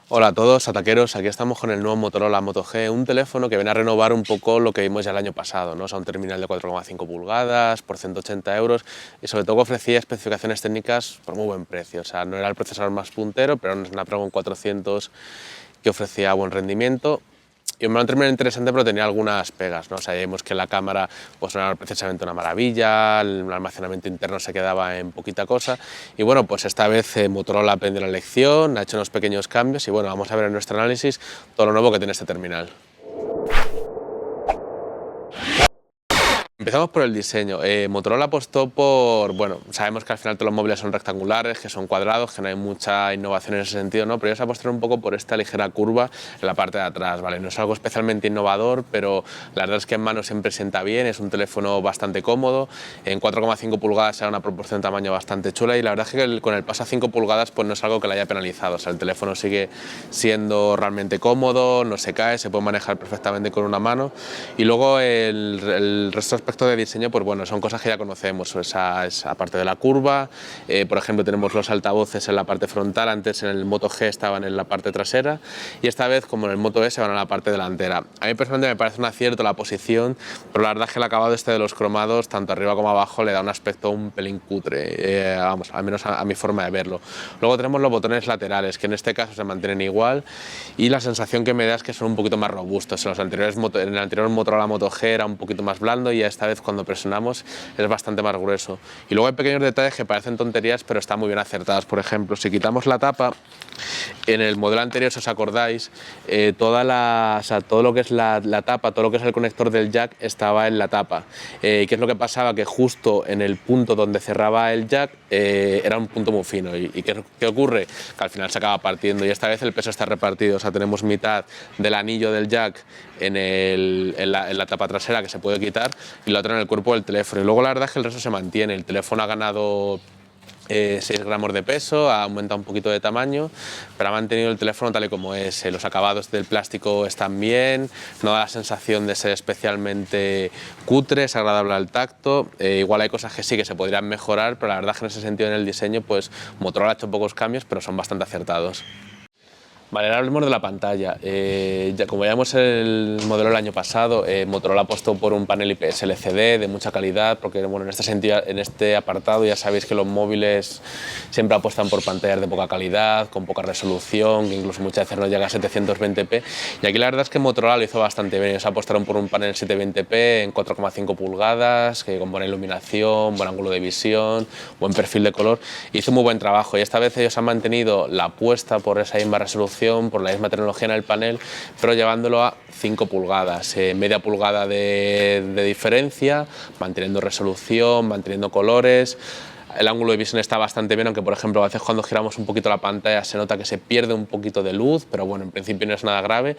Hola a todos, ataqueros. Aquí estamos con el nuevo Motorola Moto G, un teléfono que viene a renovar un poco lo que vimos ya el año pasado, ¿no? O sea, un terminal de 4,5 pulgadas por 180 euros y sobre todo que ofrecía especificaciones técnicas por muy buen precio. O sea, no era el procesador más puntero, pero era un Snapdragon 400 que ofrecía buen rendimiento. Y me lo han terminado interesante, pero tenía algunas pegas, ¿no? O sea, ya vimos que la cámara pues no era precisamente una maravilla, el almacenamiento interno se quedaba en poquita cosa. Y bueno, pues esta vez Motorola aprendió la lección, ha hecho unos pequeños cambios y bueno, vamos a ver en nuestro análisis todo lo nuevo que tiene este terminal. Empezamos por el diseño. Motorola apostó por, bueno, sabemos que al final todos los móviles son rectangulares, que son cuadrados, que no hay mucha innovación en ese sentido, ¿no? Pero ellos apostaron un poco por esta ligera curva en la parte de atrás, ¿vale? No es algo especialmente innovador, pero la verdad es que en mano siempre sienta bien, es un teléfono bastante cómodo, en 4,5 pulgadas era una proporción de tamaño bastante chula y la verdad es que con el paso a 5 pulgadas pues no es algo que le haya penalizado, o sea, el teléfono sigue siendo realmente cómodo, no se cae, se puede manejar perfectamente con una mano y luego el resto aspecto de diseño, pues bueno, son cosas que ya conocemos, esa parte de la curva, por ejemplo tenemos los altavoces en la parte frontal, antes en el Moto G estaban en la parte trasera y esta vez como en el Moto S van a la parte delantera. A mí personalmente me parece un acierto la posición, pero la verdad es que el acabado este de los cromados, tanto arriba como abajo, le da un aspecto un pelín cutre, vamos, al menos a mi forma de verlo. Luego tenemos los botones laterales, que en este caso se mantienen igual y la sensación que me da es que son un poquito más robustos. En el anterior Motorola Moto G era un poquito más blando y esta vez cuando presionamos es bastante más grueso. Y luego hay pequeños detalles que parecen tonterías pero están muy bien acertados. Por ejemplo, si quitamos la tapa, en el modelo anterior, si os acordáis, todo lo que es la tapa, todo lo que es el conector del jack estaba en la tapa. ¿Qué es lo que pasaba? Que justo en el punto donde cerraba el jack era un punto muy fino. ¿Y qué ocurre? Que al final se acaba partiendo y esta vez el peso está repartido. O sea, tenemos mitad del anillo del jack en la tapa trasera que se puede quitar y la otra en el cuerpo del teléfono. Y luego la verdad es que el resto se mantiene. El teléfono ha ganado 6 gramos de peso, ha aumentado un poquito de tamaño, pero ha mantenido el teléfono tal y como es. Los acabados del plástico están bien, no da la sensación de ser especialmente cutre, es agradable al tacto. Igual hay cosas que sí que se podrían mejorar, pero la verdad es que en ese sentido en el diseño pues Motorola ha hecho pocos cambios, pero son bastante acertados. Vale, ahora hablemos de la pantalla. Como veíamos el modelo del año pasado, Motorola apostó por un panel IPS LCD de mucha calidad, porque bueno, en este sentido, en este apartado ya sabéis que los móviles siempre apuestan por pantallas de poca calidad, con poca resolución, que incluso muchas veces no llega a 720p. Y aquí la verdad es que Motorola lo hizo bastante bien. Ellos apostaron por un panel 720p en 4,5 pulgadas, que con buena iluminación, buen ángulo de visión, buen perfil de color. Hizo muy buen trabajo y esta vez ellos han mantenido la apuesta por esa misma resolución, por la misma tecnología en el panel, pero llevándolo a 5 pulgadas, media pulgada de diferencia, manteniendo resolución, manteniendo colores. El ángulo de visión está bastante bien, aunque por ejemplo a veces cuando giramos un poquito la pantalla se nota que se pierde un poquito de luz, pero bueno, en principio no es nada grave.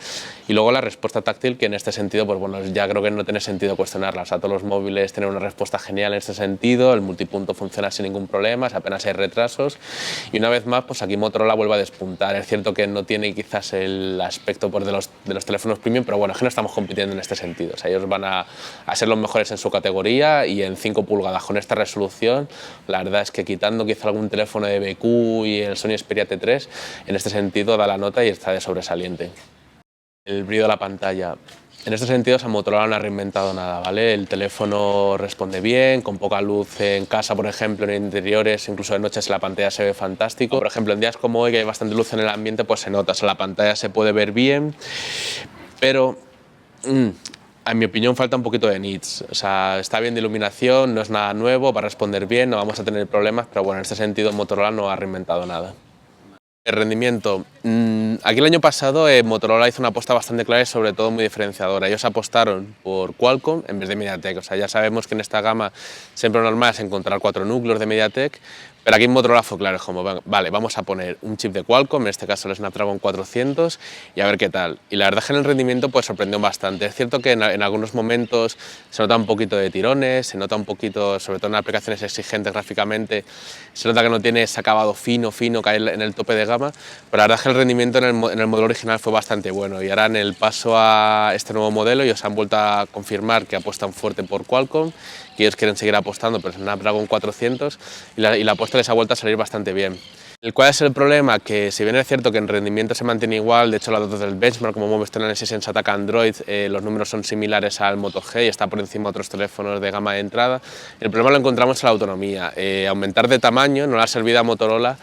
Y luego la respuesta táctil, que en este sentido, pues bueno, ya creo que no tiene sentido cuestionarla. O sea, todos los móviles tienen una respuesta genial en este sentido, el multipunto funciona sin ningún problema, apenas hay retrasos. Y una vez más, pues aquí Motorola vuelve a despuntar. Es cierto que no tiene quizás el aspecto pues, de los teléfonos premium, pero bueno, es que no estamos compitiendo en este sentido. O sea, ellos van a ser los mejores en su categoría y en 5 pulgadas con esta resolución, la verdad es que quitando quizá algún teléfono de BQ y el Sony Xperia T3, en este sentido da la nota y está de sobresaliente. El brillo de la pantalla. En este sentido, Motorola no ha reinventado nada, ¿vale? El teléfono responde bien, con poca luz en casa, por ejemplo, en interiores, incluso de noche la pantalla se ve fantástico. Por ejemplo, en días como hoy, que hay bastante luz en el ambiente, pues se nota, o sea, la pantalla se puede ver bien, pero en mi opinión falta un poquito de nits, o sea, está bien de iluminación, no es nada nuevo, va a responder bien, no vamos a tener problemas, pero bueno, en este sentido Motorola no ha reinventado nada. El rendimiento. Aquí el año pasado Motorola hizo una apuesta bastante clara y sobre todo muy diferenciadora. Ellos apostaron por Qualcomm en vez de MediaTek. O sea, ya sabemos que en esta gama siempre lo normal es encontrar 4 núcleos de MediaTek, pero aquí en Motorola fue claro, como, vale, vamos a poner un chip de Qualcomm, en este caso el Snapdragon 400, y a ver qué tal. Y la verdad es que en el rendimiento pues sorprendió bastante. Es cierto que en algunos momentos se nota un poquito de tirones, se nota un poquito, sobre todo en aplicaciones exigentes gráficamente, se nota que no tiene ese acabado fino que hay en el tope de gama, pero la verdad es que el rendimiento en el modelo original fue bastante bueno y ahora en el paso a este nuevo modelo ellos han vuelto a confirmar que apuestan fuerte por Qualcomm, que ellos quieren seguir apostando por el Snapdragon 400 y la apuesta les ha vuelto a salir bastante bien. ¿Cuál es el problema? Que si bien es cierto que en rendimiento se mantiene igual, de hecho los datos del benchmark, como Movistar Análisis en Sataca Android, los números son similares al Moto G y está por encima de otros teléfonos de gama de entrada, el problema lo encontramos en la autonomía. Aumentar de tamaño no le ha servido a Motorola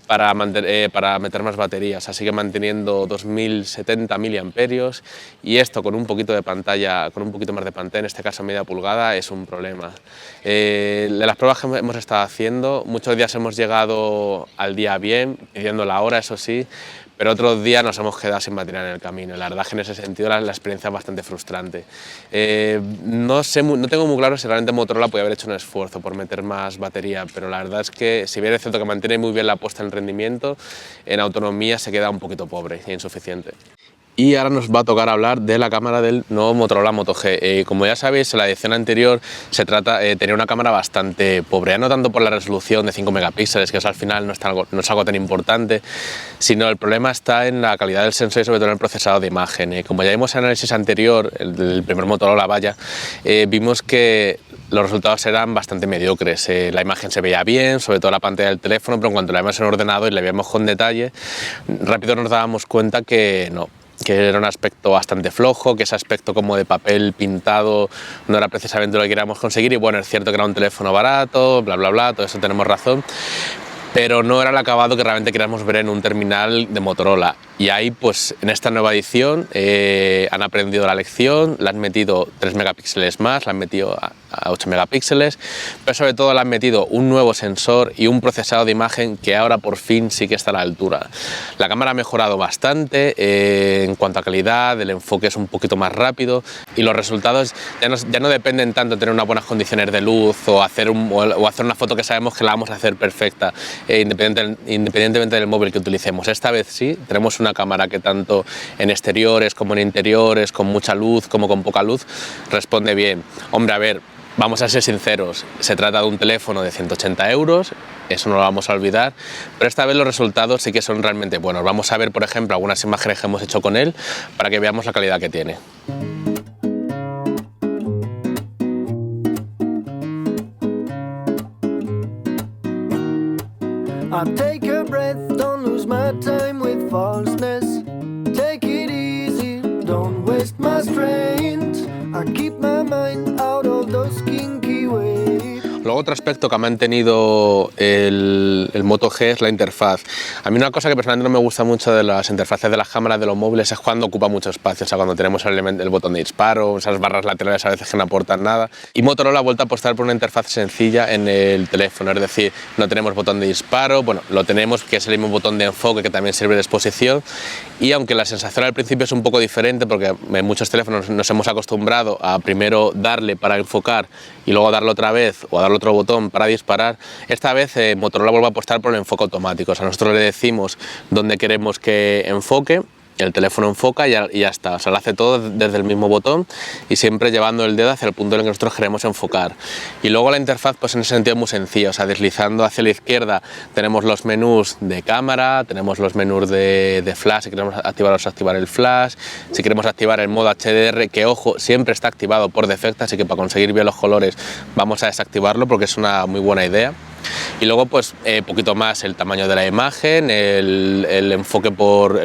para meter más baterías, así que manteniendo 2070 miliamperios, y esto con un poquito de pantalla, con un poquito más de pantalla, en este caso media pulgada, es un problema. De las pruebas que hemos estado haciendo, muchos días hemos llegado al día bien, pidiendo la hora, eso sí, pero otros días nos hemos quedado sin batería en el camino. La verdad que en ese sentido la experiencia es bastante frustrante. No tengo muy claro si realmente Motorola podría haber hecho un esfuerzo por meter más batería, pero la verdad es que si bien es cierto que mantiene muy bien la apuesta en rendimiento, en autonomía se queda un poquito pobre e insuficiente. Y ahora nos va a tocar hablar de la cámara del nuevo Motorola Moto G. Como ya sabéis, en la edición anterior tenía una cámara bastante pobre, ya no tanto por la resolución de 5 megapíxeles, que eso al final no es algo tan importante, sino el problema está en la calidad del sensor y sobre todo en el procesador de imagen. Como ya vimos en el análisis anterior, el primer Motorola, vimos que los resultados eran bastante mediocres. La imagen se veía bien, sobre todo la pantalla del teléfono, pero en cuanto la vimos en ordenador y la vimos con detalle, rápido nos dábamos cuenta que no, que era un aspecto bastante flojo, que ese aspecto como de papel pintado no era precisamente lo que queríamos conseguir, y bueno, es cierto que era un teléfono barato, bla bla bla, todo eso tenemos razón, pero no era el acabado que realmente queríamos ver en un terminal de Motorola. Y ahí, pues en esta nueva edición han aprendido la lección, le han metido 3 megapíxeles más, le han metido a 8 megapíxeles, pero sobre todo le han metido un nuevo sensor y un procesador de imagen que ahora por fin sí que está a la altura. La cámara ha mejorado bastante en cuanto a calidad, el enfoque es un poquito más rápido y los resultados ya no dependen tanto de tener unas buenas condiciones de luz o hacer una foto que sabemos que la vamos a hacer perfecta, independientemente del móvil que utilicemos. Esta vez sí, tenemos una cámara que tanto en exteriores como en interiores, con mucha luz como con poca luz, responde bien. Hombre, a ver, vamos a ser sinceros, se trata de un teléfono de 180 €, eso no lo vamos a olvidar, pero esta vez los resultados sí que son realmente buenos. Vamos a ver, por ejemplo, algunas imágenes que hemos hecho con él para que veamos la calidad que tiene. I take a breath, don't lose my time with falseness. Take it easy, don't waste my strength. I keep my mind out of those kinky ways. Luego otro aspecto que ha mantenido el Moto G es la interfaz. A mí una cosa que personalmente no me gusta mucho de las interfaces de las cámaras de los móviles es cuando ocupa mucho espacio, o sea, cuando tenemos el botón de disparo, esas barras laterales a veces que no aportan nada. Y Motorola ha vuelto a apostar por una interfaz sencilla en el teléfono, es decir, no tenemos botón de disparo, bueno, lo tenemos, que es el mismo botón de enfoque que también sirve de exposición, y aunque la sensación al principio es un poco diferente, porque en muchos teléfonos nos hemos acostumbrado a primero darle para enfocar y luego darle otra vez o a darle otro botón para disparar, esta vez Motorola vuelve a apostar por el enfoque automático. O sea, nosotros le decimos dónde queremos que enfoque, el teléfono enfoca y ya está, o sea, lo hace todo desde el mismo botón y siempre llevando el dedo hacia el punto en el que nosotros queremos enfocar. Y luego la interfaz, pues en ese sentido es muy sencilla, o sea, deslizando hacia la izquierda tenemos los menús de cámara, tenemos los menús de flash, si queremos activar o desactivar el flash, si queremos activar el modo HDR, que ojo, siempre está activado por defecto, así que para conseguir bien los colores vamos a desactivarlo porque es una muy buena idea. Y luego pues poquito más el tamaño de la imagen, el enfoque por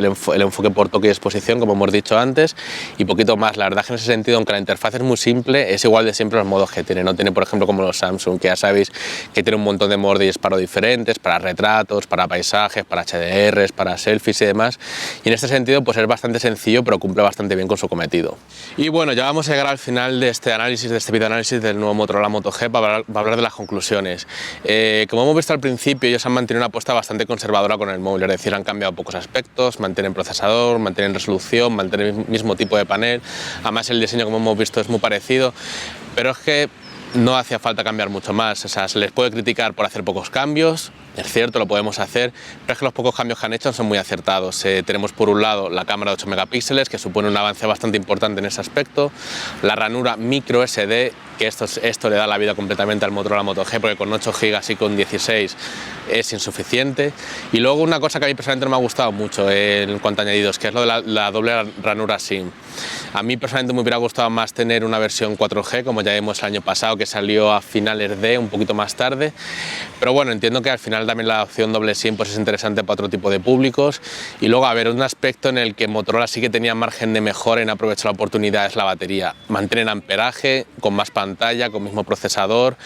toque y exposición, como hemos dicho antes, y poquito más. La verdad que en ese sentido, aunque la interfaz es muy simple, es igual de siempre los modos que tiene. No tiene, por ejemplo, como los Samsung, que ya sabéis que tiene un montón de modos de disparo diferentes, para retratos, para paisajes, para HDRs, para selfies y demás. Y en este sentido pues es bastante sencillo, pero cumple bastante bien con su cometido. Y bueno, ya vamos a llegar al final de este análisis, de este video análisis del nuevo Motorola Moto G para hablar de las conclusiones. Como hemos visto al principio, ellos han mantenido una apuesta bastante conservadora con el móvil, es decir, han cambiado pocos aspectos, mantienen procesador, mantienen resolución, mantienen el mismo tipo de panel, además el diseño, como hemos visto, es muy parecido, pero es que no hacía falta cambiar mucho más. O sea, se les puede criticar por hacer pocos cambios, es cierto, lo podemos hacer, pero es que los pocos cambios que han hecho son muy acertados. Tenemos por un lado la cámara de 8 megapíxeles, que supone un avance bastante importante en ese aspecto, la ranura micro SD, que esto le da la vida completamente al Motorola Moto G, porque con 8 GB y con 16 es insuficiente. Y luego una cosa que a mí personalmente no me ha gustado mucho en cuanto a añadidos, que es lo de la doble ranura SIM. A mí personalmente me hubiera gustado más tener una versión 4G, como ya vimos el año pasado, que salió a finales de un poquito más tarde, pero bueno, entiendo que al final final también la opción doble SIM pues es interesante para otro tipo de públicos. Y luego, a ver, un aspecto en el que Motorola sí que tenía margen de mejora en aprovechar la oportunidad es la batería. Mantienen amperaje, con más pantalla, con mismo procesador.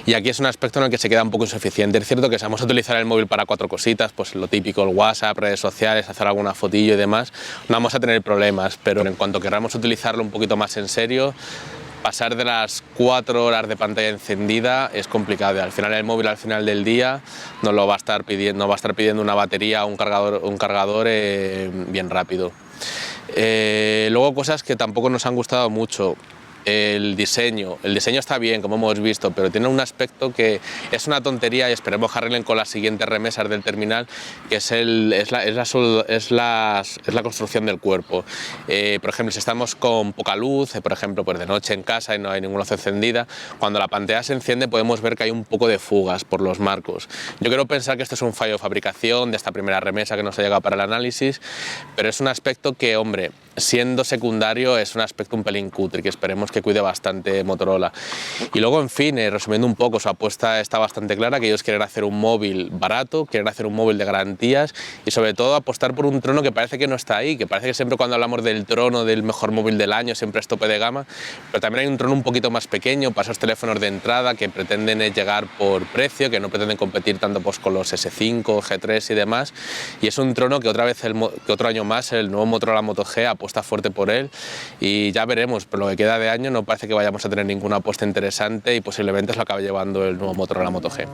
Y aquí es un aspecto en el que se queda un poco insuficiente. Es cierto que si vamos a utilizar el móvil para 4 cositas, pues lo típico, el WhatsApp, redes sociales, hacer alguna fotillo y demás, no vamos a tener problemas, pero en cuanto queramos utilizarlo un poquito más en serio, pasar de las 4 horas de pantalla encendida es complicado. Al final el móvil al final del día nos lo va a estar pidiendo una batería o un cargador bien rápido. Luego cosas que tampoco nos han gustado mucho. El diseño está bien, como hemos visto, pero tiene un aspecto que es una tontería y esperemos que arreglen con las siguientes remesas del terminal, que es la construcción del cuerpo. Por ejemplo, si estamos con poca luz, por ejemplo, pues de noche en casa y no hay ninguna luz encendida, cuando la pantalla se enciende podemos ver que hay un poco de fugas por los marcos. Yo quiero pensar que esto es un fallo de fabricación de esta primera remesa que nos ha llegado para el análisis, pero es un aspecto que, hombre, siendo secundario es un aspecto un pelín cutre que esperemos que cuide bastante Motorola. Y luego, en fin, resumiendo un poco, su apuesta está bastante clara, que ellos quieren hacer un móvil barato, quieren hacer un móvil de garantías y sobre todo apostar por un trono que parece que no está ahí, que parece que siempre cuando hablamos del trono del mejor móvil del año siempre es tope de gama, pero también hay un trono un poquito más pequeño para esos teléfonos de entrada que pretenden llegar por precio, que no pretenden competir tanto pues con los S5, G3 y demás, y es un trono que otro año más el nuevo Motorola Moto G apuesta fuerte por él y ya veremos, pero lo que queda de año no parece que vayamos a tener ninguna apuesta interesante y posiblemente se lo acabe llevando el nuevo Motorola Moto G.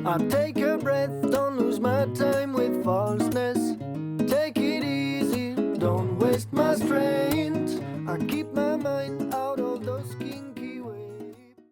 I take a breath, don't lose my time with falseness. Take it easy, don't waste my strength. I keep my